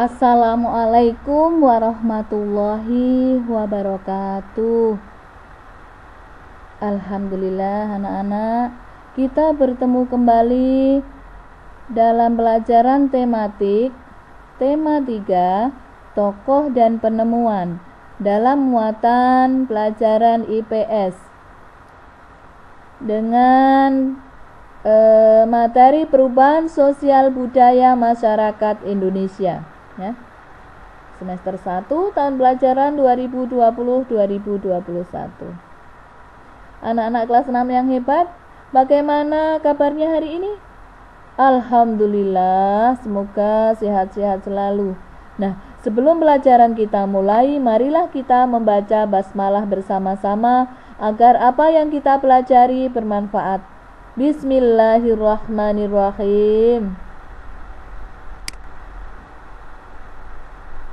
Assalamualaikum warahmatullahi wabarakatuh. Alhamdulillah anak-anak, kita bertemu kembali dalam pelajaran tematik tema 3, tokoh dan penemuan dalam muatan pelajaran IPS dengan materi perubahan sosial budaya masyarakat Indonesia. Ya. Semester 1 tahun pelajaran 2020-2021. Anak-anak kelas 6 yang hebat, bagaimana kabarnya hari ini? Alhamdulillah, semoga sehat-sehat selalu. Nah, sebelum pelajaran kita mulai, marilah kita membaca basmalah bersama-sama agar apa yang kita pelajari bermanfaat. Bismillahirrahmanirrahim.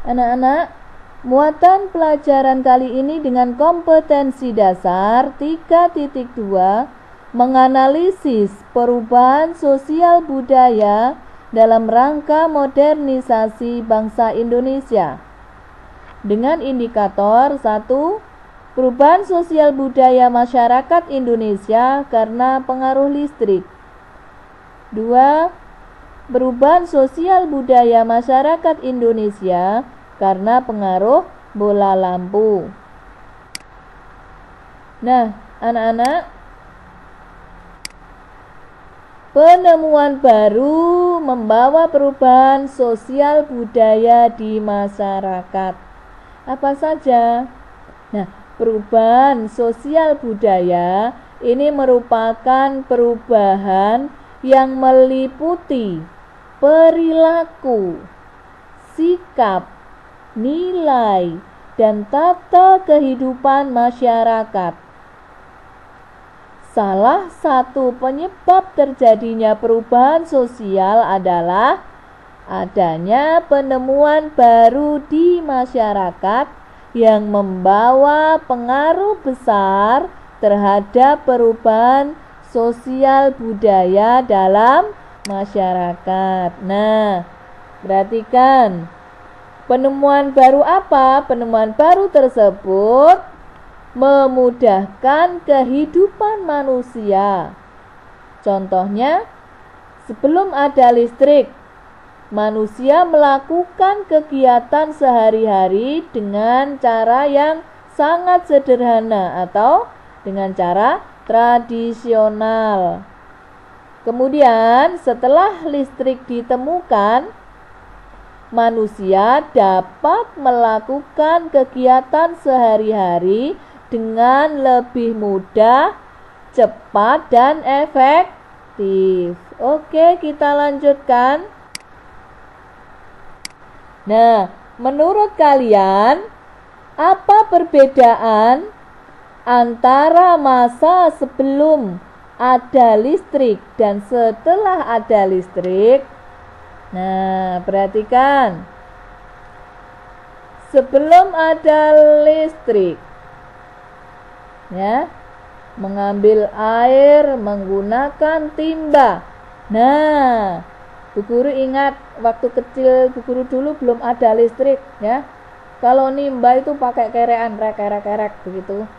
Anak-anak, muatan pelajaran kali ini dengan kompetensi dasar 3.2 menganalisis perubahan sosial budaya dalam rangka modernisasi bangsa Indonesia. Dengan indikator 1, perubahan sosial budaya masyarakat Indonesia karena pengaruh listrik. 2. Perubahan sosial budaya masyarakat Indonesia karena pengaruh bola lampu. Nah, anak-anak, penemuan baru membawa perubahan sosial budaya di masyarakat. Apa saja? Nah, perubahan sosial budaya ini merupakan perubahan yang meliputi perilaku, sikap, nilai, dan tata kehidupan masyarakat. Salah satu penyebab terjadinya perubahan sosial adalah adanya penemuan baru di masyarakat yang membawa pengaruh besar terhadap perubahan sosial budaya dalam masyarakat. Nah, perhatikan. Penemuan baru apa? Penemuan baru tersebut memudahkan kehidupan manusia. Contohnya, sebelum ada listrik, manusia melakukan kegiatan sehari-hari dengan cara yang sangat sederhana atau dengan cara tradisional. Kemudian setelah listrik ditemukan, manusia dapat melakukan kegiatan sehari-hari dengan lebih mudah, cepat, dan efektif. Oke, kita lanjutkan. Nah, menurut kalian, apa perbedaan antara masa sebelum ada listrik dan setelah ada listrik? Nah, perhatikan. Sebelum ada listrik, ya, mengambil air menggunakan timba. Nah, Bu Guru ingat waktu kecil Bu Guru dulu belum ada listrik, ya. Kalau nimba itu pakai kerean, kerek begitu.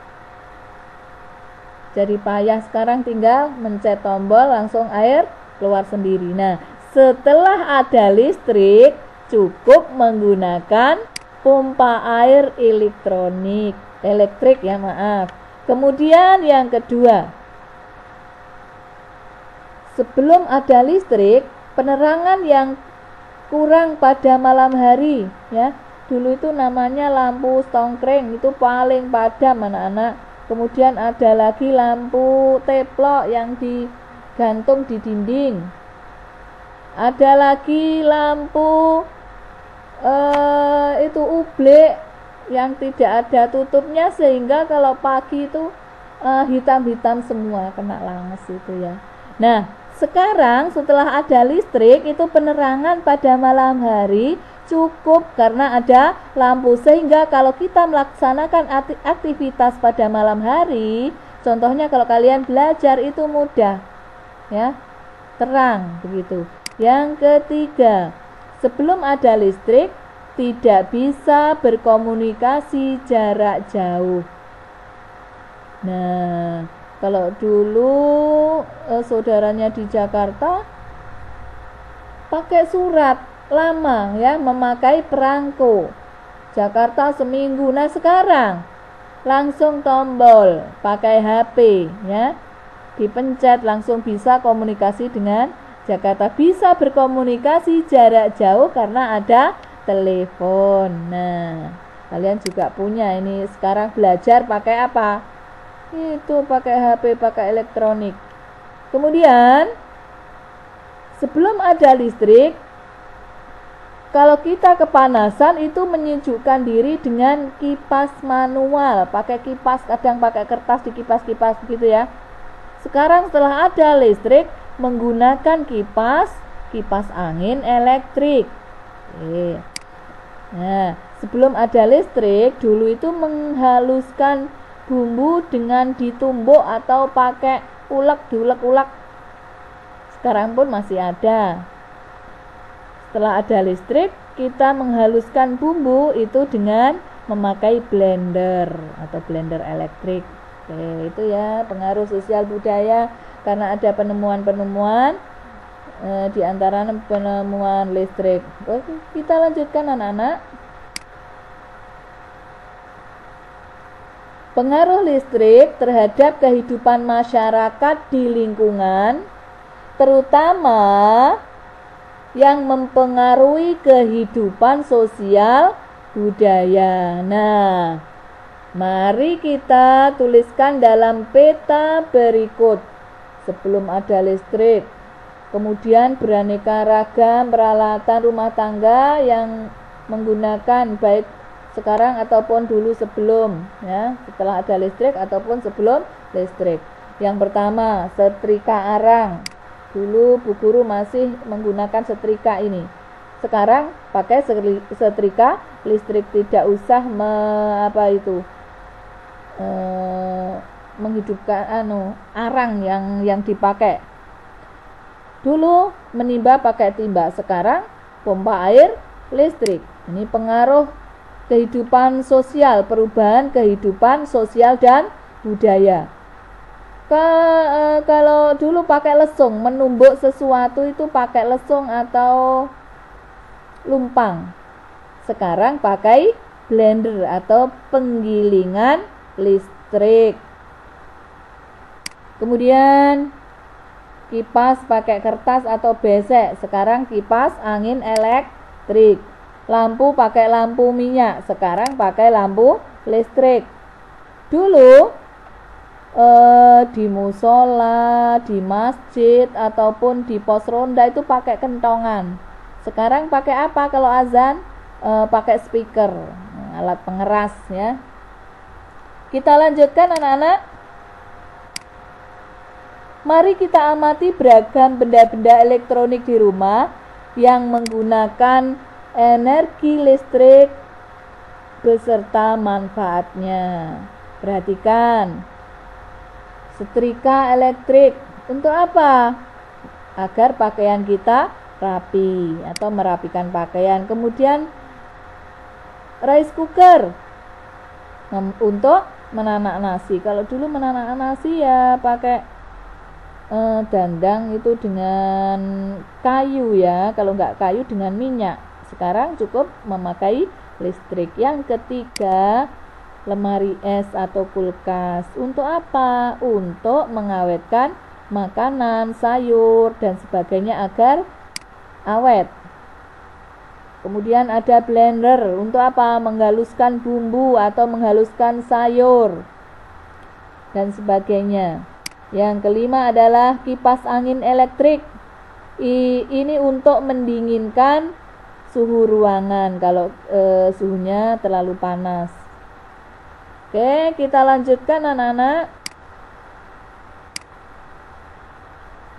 Jadi payah, sekarang tinggal mencet tombol langsung air keluar sendiri. Nah, setelah ada listrik cukup menggunakan pompa air elektrik ya, maaf. Kemudian yang kedua, sebelum ada listrik, penerangan yang kurang pada malam hari, ya. Dulu itu namanya lampu stongkring, itu paling padam anak-anak. Kemudian ada lagi lampu teplok yang digantung di dinding. Ada lagi lampu itu ublek yang tidak ada tutupnya, sehingga kalau pagi itu hitam-hitam semua, kena langes itu ya. Nah, sekarang setelah ada listrik, itu penerangan pada malam hari cukup karena ada lampu, sehingga kalau kita melaksanakan aktivitas pada malam hari, contohnya kalau kalian belajar itu mudah, ya, terang begitu. Yang ketiga, sebelum ada listrik, tidak bisa berkomunikasi jarak jauh. Nah, kalau dulu saudaranya di Jakarta pakai surat lama ya, memakai perangko. Jakarta seminggu. Nah, sekarang langsung tombol, pakai HP ya. Dipencet langsung bisa komunikasi dengan Jakarta, bisa berkomunikasi jarak jauh karena ada telepon. Nah, kalian juga punya ini sekarang belajar pakai apa? Itu pakai HP, pakai elektronik. Kemudian sebelum ada listrik, kalau kita kepanasan itu menyejukkan diri dengan kipas manual, pakai kipas, kadang pakai kertas di kipas-kipas gitu ya. Sekarang setelah ada listrik menggunakan kipas angin elektrik. Nah, sebelum ada listrik dulu itu menghaluskan bumbu dengan ditumbuk atau pakai ulek, diulek-ulek. Sekarang pun masih ada. Setelah ada listrik, kita menghaluskan bumbu itu dengan memakai blender atau blender elektrik. Oke, itu ya pengaruh sosial budaya karena ada penemuan-penemuan di antara penemuan listrik. Oke, kita lanjutkan anak-anak. Pengaruh listrik terhadap kehidupan masyarakat di lingkungan, terutama yang mempengaruhi kehidupan sosial budaya. Nah, mari kita tuliskan dalam peta berikut. Sebelum ada listrik, kemudian beraneka ragam peralatan rumah tangga yang menggunakan baik sekarang ataupun dulu sebelum ya, setelah ada listrik ataupun sebelum listrik. Yang pertama, setrika arang. Dulu Bu Guru masih menggunakan setrika ini. Sekarang pakai setrika listrik, tidak usah menghidupkan arang yang dipakai. Dulu menimba pakai timba, sekarang pompa air listrik. Ini pengaruh kehidupan sosial, perubahan kehidupan sosial dan budaya. Kalau dulu pakai lesung, menumbuk sesuatu itu pakai lesung atau lumpang. Sekarang pakai blender atau penggilingan listrik. Kemudian kipas pakai kertas atau besek, sekarang kipas angin elektrik. Lampu pakai lampu minyak, sekarang pakai lampu listrik. Dulu di musola, di masjid ataupun di pos ronda itu pakai kentongan. Sekarang pakai apa kalau azan? Pakai speaker, alat pengeras ya. Kita lanjutkan anak-anak. Mari kita amati beragam benda-benda elektronik di rumah yang menggunakan energi listrik beserta manfaatnya. Perhatikan. Setrika elektrik untuk apa? Agar pakaian kita rapi atau merapikan pakaian. Kemudian rice cooker untuk menanak nasi. Kalau dulu menanak nasi ya pakai dandang itu dengan kayu ya. Kalau enggak kayu dengan minyak. Sekarang cukup memakai listrik. Yang ketiga, lemari es atau kulkas. Untuk apa? Untuk mengawetkan makanan, sayur dan sebagainya agar awet. Kemudian ada blender. Untuk apa? Menghaluskan bumbu atau menghaluskan sayur dan sebagainya. Yang kelima adalah kipas angin elektrik. Ini untuk mendinginkan suhu ruangan kalau suhunya terlalu panas. Oke, kita lanjutkan anak-anak.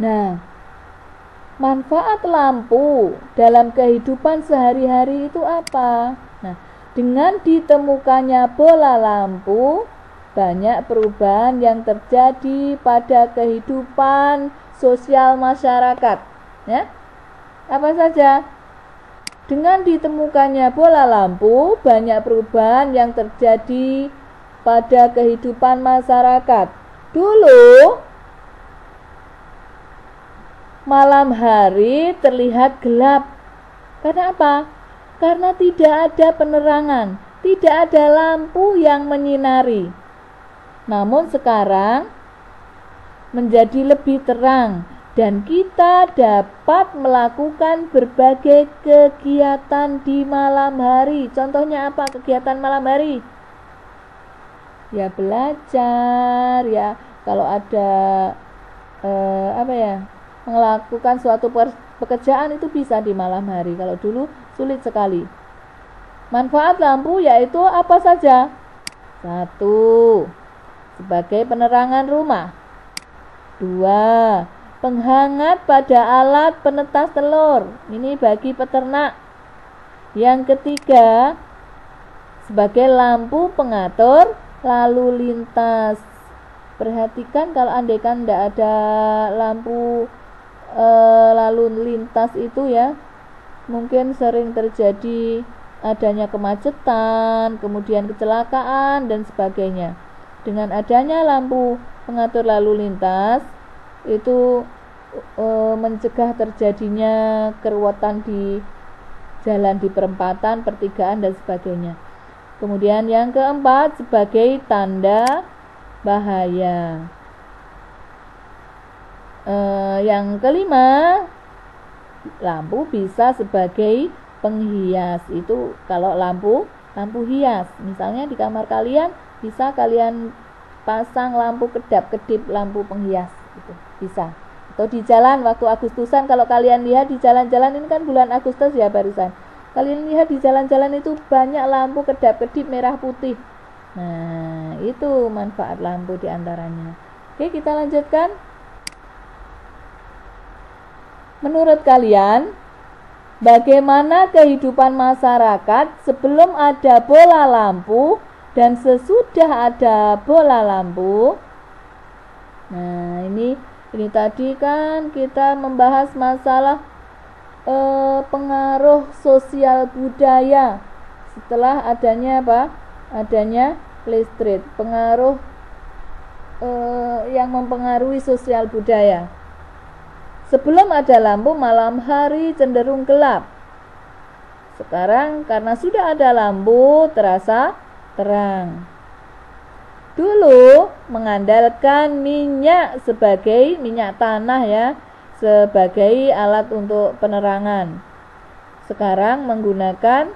Nah, manfaat lampu dalam kehidupan sehari-hari itu apa? Nah, dengan ditemukannya bola lampu, banyak perubahan yang terjadi pada kehidupan sosial masyarakat. Ya, apa saja? Dengan ditemukannya bola lampu, banyak perubahan yang terjadi pada kehidupan masyarakat. Dulu, malam hari terlihat gelap. Karena apa? Karena tidak ada penerangan, tidak ada lampu yang menyinari. Namun sekarang menjadi lebih terang dan kita dapat melakukan berbagai kegiatan di malam hari. Contohnya apa kegiatan malam hari? Ya belajar, ya kalau ada melakukan suatu pekerjaan itu bisa di malam hari. Kalau dulu sulit sekali. Manfaat lampu yaitu apa saja? 1. Sebagai penerangan rumah. 2. Penghangat pada alat penetas telur. Ini bagi peternak. Yang ketiga, sebagai lampu pengatur lalu lintas. Perhatikan kalau andaikan tidak ada lampu lalu lintas itu ya, mungkin sering terjadi adanya kemacetan, kemudian kecelakaan dan sebagainya. Dengan adanya lampu pengatur lalu lintas itu mencegah terjadinya keruwetan di jalan, di perempatan, pertigaan dan sebagainya. Kemudian yang keempat, sebagai tanda bahaya. Yang kelima, lampu bisa sebagai penghias. Itu kalau lampu hias. Misalnya di kamar kalian bisa kalian pasang lampu kedap-kedip, lampu penghias gitu. Bisa. Atau di jalan waktu Agustusan, kalau kalian lihat di jalan-jalan, ini kan bulan Agustus ya barusan. Kalian lihat di jalan-jalan itu banyak lampu kedap-kedip merah putih. Nah, itu manfaat lampu diantaranya. Oke, kita lanjutkan. Menurut kalian, bagaimana kehidupan masyarakat sebelum ada bola lampu dan sesudah ada bola lampu? Nah, ini tadi kan kita membahas masalah pengaruh sosial budaya setelah adanya apa? Adanya listrik, pengaruh yang mempengaruhi sosial budaya. Sebelum ada lampu, malam hari cenderung gelap. Sekarang karena sudah ada lampu, terasa terang. Dulu mengandalkan minyak sebagai minyak tanah ya, sebagai alat untuk penerangan. Sekarang menggunakan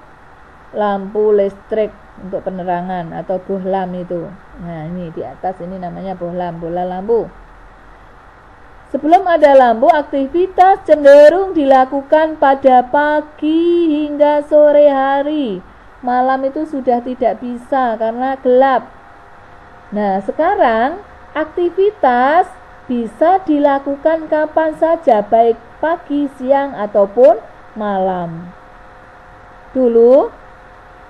lampu listrik untuk penerangan atau bohlam itu. Nah, ini di atas ini namanya bohlam, bola lampu. Sebelum ada lampu, aktivitas cenderung dilakukan pada pagi hingga sore hari. Malam itu sudah tidak bisa karena gelap. Nah, sekarang aktivitas bisa dilakukan kapan saja, baik pagi, siang, ataupun malam. Dulu,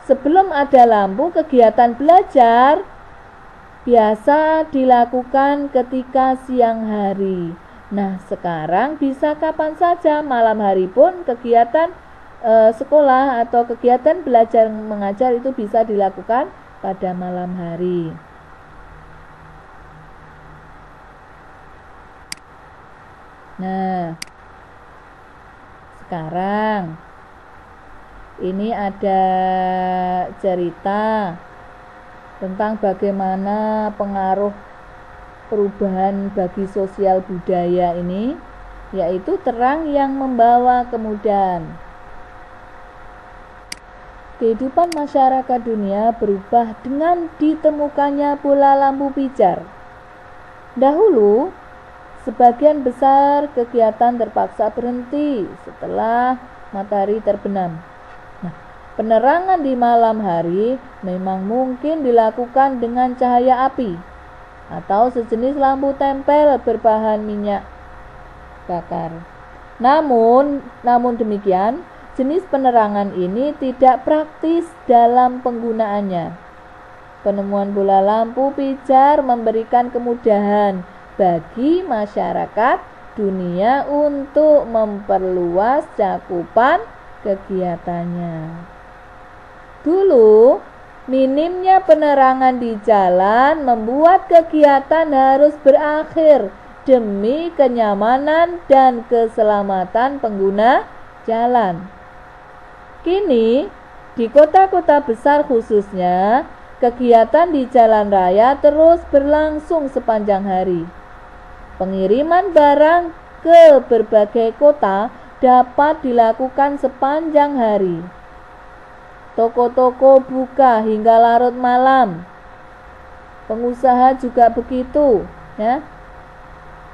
sebelum ada lampu, kegiatan belajar biasa dilakukan ketika siang hari. Nah, sekarang bisa kapan saja, malam hari pun kegiatan sekolah atau kegiatan belajar mengajar itu bisa dilakukan pada malam hari. Nah, sekarang ini ada cerita tentang bagaimana pengaruh perubahan bagi sosial budaya ini, yaitu terang yang membawa kemudahan. Kehidupan masyarakat dunia berubah dengan ditemukannya bola lampu pijar. Dahulu, sebagian besar kegiatan terpaksa berhenti setelah matahari terbenam. Nah, penerangan di malam hari memang mungkin dilakukan dengan cahaya api atau sejenis lampu tempel berbahan minyak bakar. Namun demikian, jenis penerangan ini tidak praktis dalam penggunaannya. Penemuan bola lampu pijar memberikan kemudahan bagi masyarakat dunia untuk memperluas cakupan kegiatannya. Dulu, minimnya penerangan di jalan membuat kegiatan harus berakhir demi kenyamanan dan keselamatan pengguna jalan. Kini, di kota-kota besar khususnya, kegiatan di jalan raya terus berlangsung sepanjang hari. Pengiriman barang ke berbagai kota dapat dilakukan sepanjang hari. Toko-toko buka hingga larut malam. Pengusaha juga begitu, ya.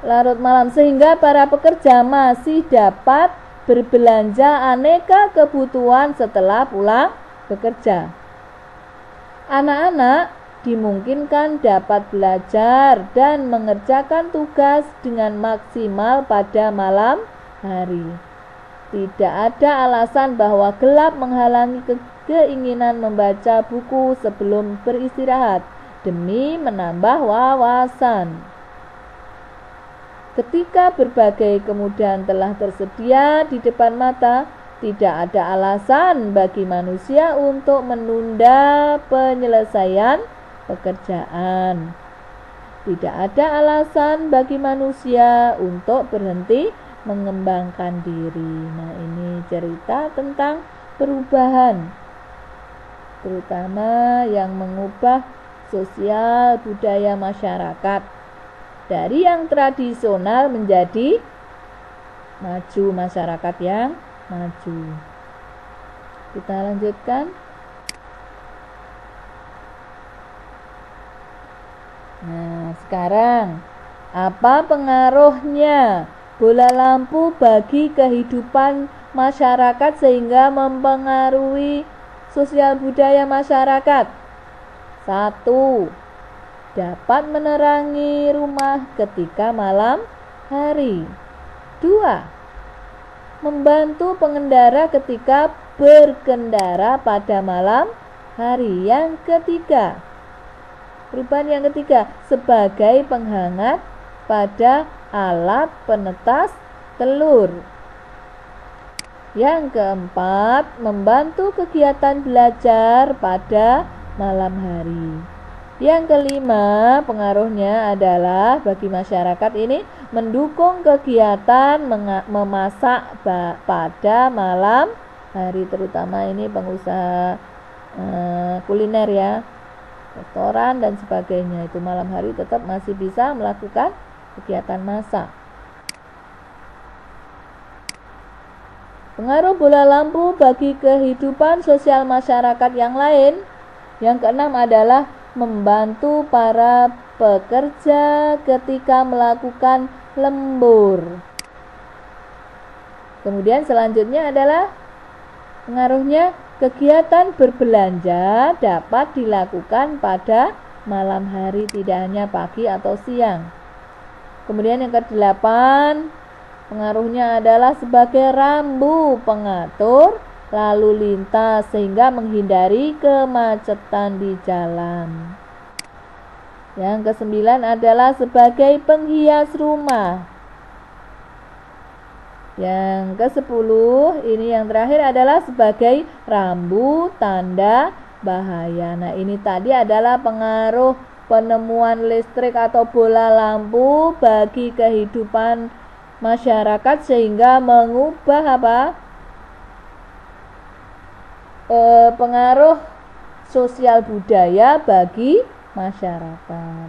Larut malam, sehingga para pekerja masih dapat berbelanja aneka kebutuhan setelah pulang bekerja. Anak-anak dimungkinkan dapat belajar dan mengerjakan tugas dengan maksimal pada malam hari. Tidak ada alasan bahwa gelap menghalangi keinginan membaca buku sebelum beristirahat demi menambah wawasan. Ketika berbagai kemudahan telah tersedia di depan mata, tidak ada alasan bagi manusia untuk menunda penyelesaian pekerjaan. Tidak ada alasan bagi manusia untuk berhenti mengembangkan diri. Nah, ini cerita tentang perubahan, terutama yang mengubah sosial budaya masyarakat dari yang tradisional menjadi maju, masyarakat yang maju. Kita lanjutkan. Nah, sekarang apa pengaruhnya bola lampu bagi kehidupan masyarakat sehingga mempengaruhi sosial budaya masyarakat? 1. Dapat menerangi rumah ketika malam hari. 2. Membantu pengendara ketika berkendara pada malam hari. Yang ketiga, perubahan yang ketiga, sebagai penghangat pada alat penetas telur. Yang keempat, membantu kegiatan belajar pada malam hari. Yang kelima, pengaruhnya adalah bagi masyarakat ini mendukung kegiatan memasak pada malam hari, terutama ini pengusaha kuliner ya, restoran dan sebagainya. Itu malam hari tetap masih bisa melakukan kegiatan masak. Pengaruh bola lampu bagi kehidupan sosial masyarakat yang lain. Yang keenam adalah membantu para pekerja ketika melakukan lembur. Kemudian selanjutnya adalah pengaruhnya kegiatan berbelanja dapat dilakukan pada malam hari, tidak hanya pagi atau siang. Kemudian yang kedelapan, pengaruhnya adalah sebagai rambu pengatur lalu lintas sehingga menghindari kemacetan di jalan. Yang kesembilan adalah sebagai penghias rumah. Yang ke-10 ini yang terakhir adalah sebagai rambu tanda bahaya. Nah, ini tadi adalah pengaruh penemuan listrik atau bola lampu bagi kehidupan masyarakat sehingga mengubah pengaruh sosial budaya bagi masyarakat.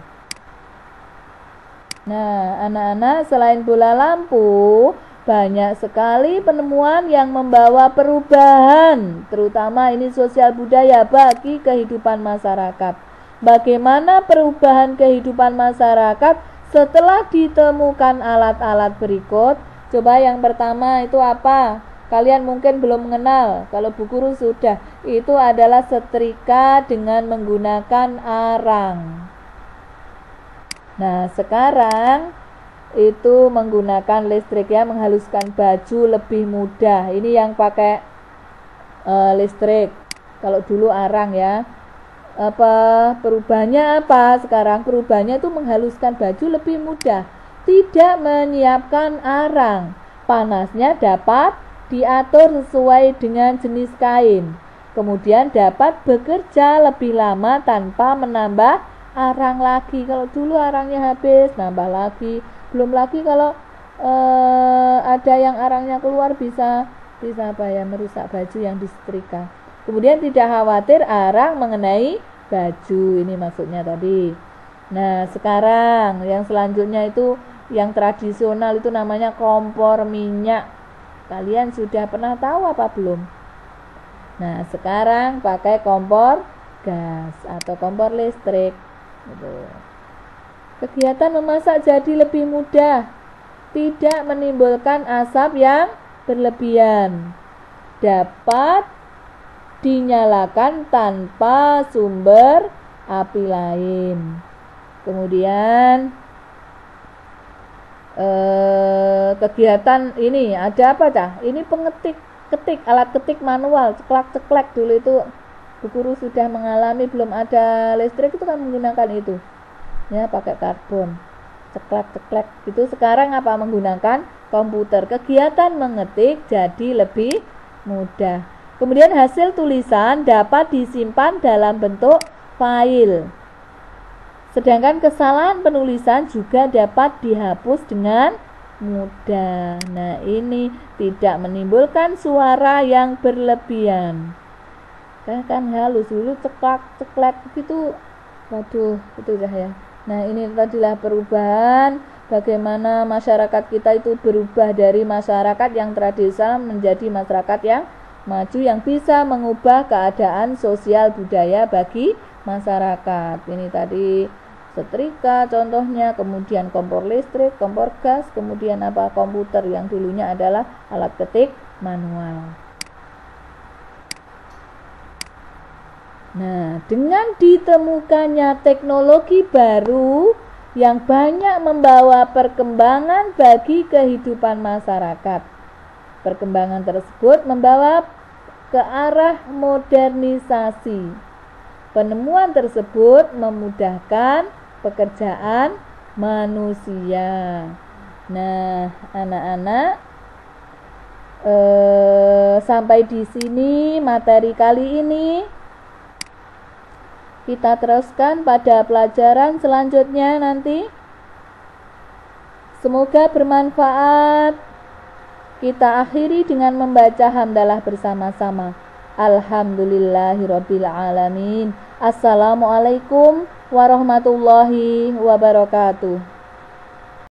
Nah, anak-anak, selain bola lampu, banyak sekali penemuan yang membawa perubahan, terutama ini sosial budaya bagi kehidupan masyarakat. Bagaimana perubahan kehidupan masyarakat setelah ditemukan alat-alat berikut? Coba yang pertama itu apa? Kalian mungkin belum mengenal, kalau Bu Guru sudah. Itu adalah setrika dengan menggunakan arang. Nah, sekarang itu menggunakan listrik ya, menghaluskan baju lebih mudah. Ini yang pakai listrik. Kalau dulu arang ya. Perubahannya apa? Sekarang perubahannya itu menghaluskan baju lebih mudah. Tidak menyiapkan arang. Panasnya dapat diatur sesuai dengan jenis kain. Kemudian dapat bekerja lebih lama tanpa menambah arang lagi. Kalau dulu arangnya habis, nambah lagi. Belum lagi kalau ada yang arangnya keluar bisa merusak baju yang disetrika. Kemudian tidak khawatir arang mengenai baju, ini maksudnya tadi. Nah, sekarang yang selanjutnya itu yang tradisional itu namanya kompor minyak. Kalian sudah pernah tahu apa belum? Nah, sekarang pakai kompor gas atau kompor listrik gitu. Kegiatan memasak jadi lebih mudah, tidak menimbulkan asap yang berlebihan, dapat dinyalakan tanpa sumber api lain. Kemudian kegiatan ini ada apa cah? Ini ketik alat ketik manual, ceklek dulu itu Bu Guru sudah mengalami, belum ada listrik itu kan menggunakan itu ya, pakai karbon, ceklek itu. Sekarang apa? Menggunakan komputer. Kegiatan mengetik jadi lebih mudah. Kemudian hasil tulisan dapat disimpan dalam bentuk file. Sedangkan kesalahan penulisan juga dapat dihapus dengan mudah. Nah, ini tidak menimbulkan suara yang berlebihan. Kan halus, dulu ceklek gitu. Waduh, itu ya. Nah, ini tadilah perubahan bagaimana masyarakat kita itu berubah dari masyarakat yang tradisional menjadi masyarakat yang maju, yang bisa mengubah keadaan sosial budaya bagi masyarakat. Ini tadi setrika contohnya, kemudian kompor listrik, kompor gas, kemudian apa? Komputer yang dulunya adalah alat ketik manual. Nah, dengan ditemukannya teknologi baru yang banyak membawa perkembangan bagi kehidupan masyarakat. Perkembangan tersebut membawa ke arah modernisasi. Penemuan tersebut memudahkan pekerjaan manusia. Nah, anak-anak, sampai di sini materi kali ini. Kita teruskan pada pelajaran selanjutnya nanti. Semoga bermanfaat. Kita akhiri dengan membaca hamdalah bersama-sama. Alhamdulillahirabbil alamin. Assalamualaikum warahmatullahi wabarakatuh.